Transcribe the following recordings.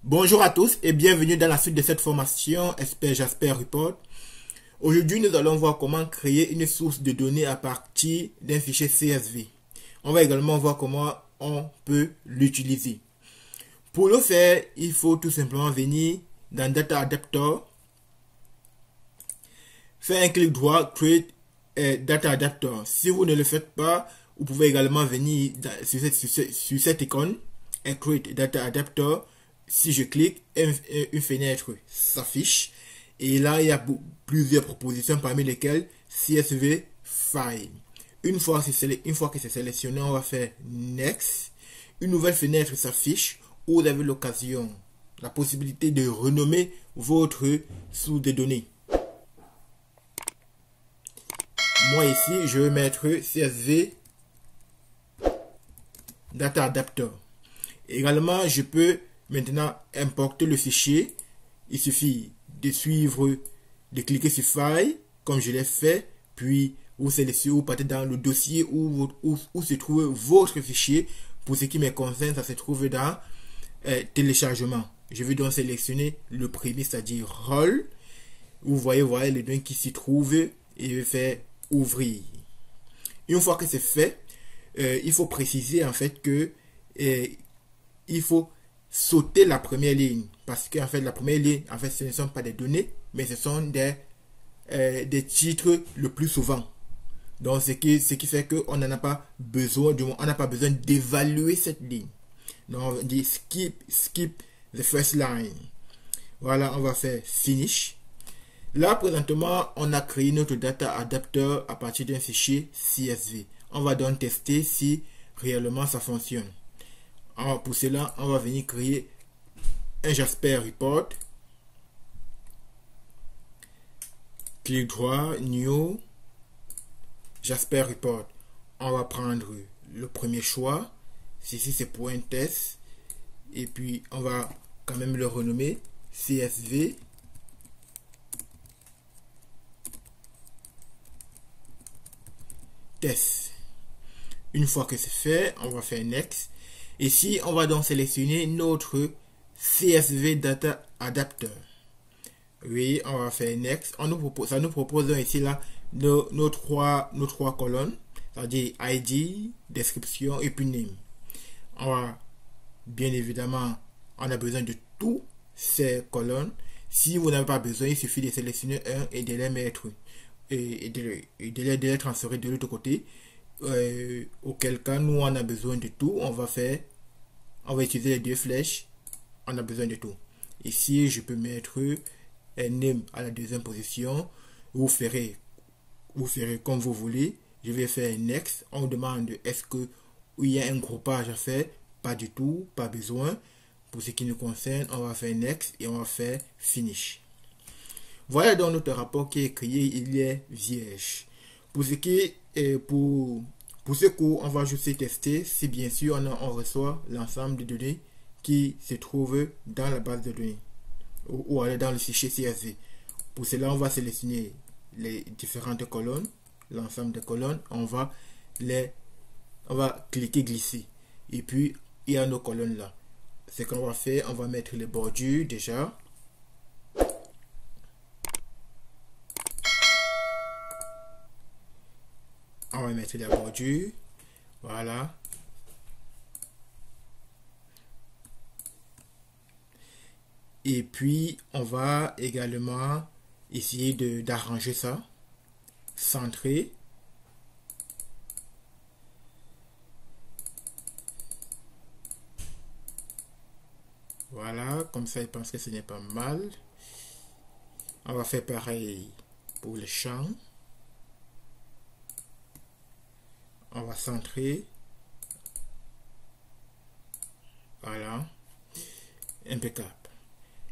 Bonjour à tous et bienvenue dans la suite de cette formation Expert Jasper Report. Aujourd'hui, nous allons voir comment créer une source de données à partir d'un fichier CSV. On va également voir comment on peut l'utiliser. Pour le faire, il faut tout simplement venir dans Data Adapter, faire un clic droit, Create a Data Adapter. Si vous ne le faites pas, vous pouvez également venir sur cette icône et Create Data Adapter. Si je clique, une fenêtre s'affiche et là il y a plusieurs propositions parmi lesquelles CSV File. Une fois que c'est sélectionné, on va faire Next. Une nouvelle fenêtre s'affiche où vous avez l'occasion, la possibilité de renommer votre source de données. Moi ici, je vais mettre CSV Data Adapter. Également, je peux maintenant importer le fichier. Il suffit de suivre, de cliquer sur File, comme je l'ai fait, puis vous sélectionnez, vous partez dans le dossier où se trouve votre fichier. Pour ce qui me concerne, ça se trouve dans téléchargement. Je vais donc sélectionner le premier, c'est-à-dire Roll. Vous voyez le données qui s'y trouve et je vais faire Ouvrir. Une fois que c'est fait, il faut préciser en fait que il faut sauter la première ligne, parce que en fait la première ligne, en fait ce ne sont pas des données, mais ce sont des titres le plus souvent. Donc ce qui fait qu'on n'en a pas besoin, on n'a pas besoin d'évaluer cette ligne. Donc on va dire skip the first line. Voilà, on va faire finish. Là présentement on a créé notre data adapter à partir d'un fichier CSV. On va donc tester si réellement ça fonctionne. Alors pour cela, on va venir créer un Jasper Report. Clic droit, New, Jasper Report. On va prendre le premier choix. Ici, c'est pour un test. Et puis, on va quand même le renommer CSV. Test. Une fois que c'est fait, on va faire Next. Ici, on va donc sélectionner notre CSV Data Adapter. Oui, on va faire Next. Ça nous propose ici là nos trois colonnes, c'est-à-dire ID, description et puis name. On va, bien évidemment, on a besoin de toutes ces colonnes. Si vous n'avez pas besoin, il suffit de sélectionner un et de les mettre et de les transférer de l'autre côté. Auquel cas nous on a besoin de tout, on va utiliser les deux flèches, on a besoin de tout. Ici je peux mettre un name à la deuxième position. Vous ferez comme vous voulez. Je vais faire next. On demande est-ce que il y a un groupage à faire? Pas du tout, pas besoin. Pour ce qui nous concerne, on va faire next et on va faire finish. Voilà donc notre rapport qui est créé, il est vierge. Pour ce qui est pour ce cours, on va juste tester si bien sûr on reçoit l'ensemble des données qui se trouvent dans la base de données ou aller dans le fichier CSV. Pour cela, on va sélectionner les différentes colonnes, l'ensemble des colonnes, on va cliquer glisser et puis il y a nos colonnes là. Ce qu'on va faire, on va mettre les bordures déjà. On va mettre la bordure, voilà. Et puis, on va également essayer d'arranger ça, centrer. Voilà, comme ça, je pense que ce n'est pas mal. On va faire pareil pour les champs. On va centrer. Voilà. Impeccable.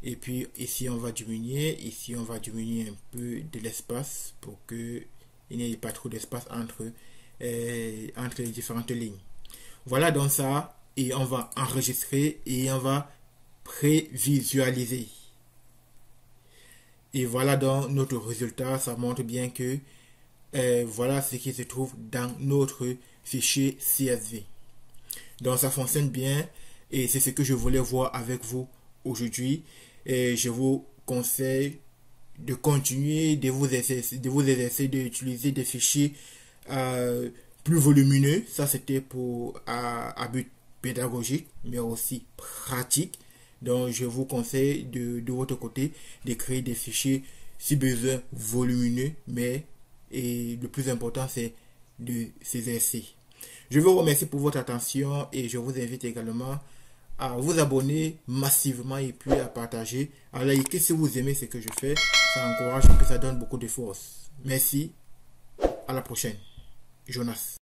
Et puis ici on va diminuer. Ici on va diminuer un peu de l'espace pour que il n'y ait pas trop d'espace entre les différentes lignes. Voilà donc ça. Et on va enregistrer et on va prévisualiser. Et voilà donc notre résultat. Ça montre bien que voilà ce qui se trouve dans notre fichier CSV. Donc ça fonctionne bien et c'est ce que je voulais voir avec vous aujourd'hui. Et je vous conseille de continuer de vous exercer d'utiliser des fichiers plus volumineux. Ça, c'était pour à but pédagogique, mais aussi pratique. Donc, je vous conseille de votre côté de créer des fichiers, si besoin, volumineux, mais et le plus important, c'est de s'exercer. Je vous remercie pour votre attention et je vous invite également à vous abonner massivement et puis à partager, à liker si vous aimez ce que je fais. Ça encourage et puis ça donne beaucoup de force. Merci. À la prochaine. Jonas.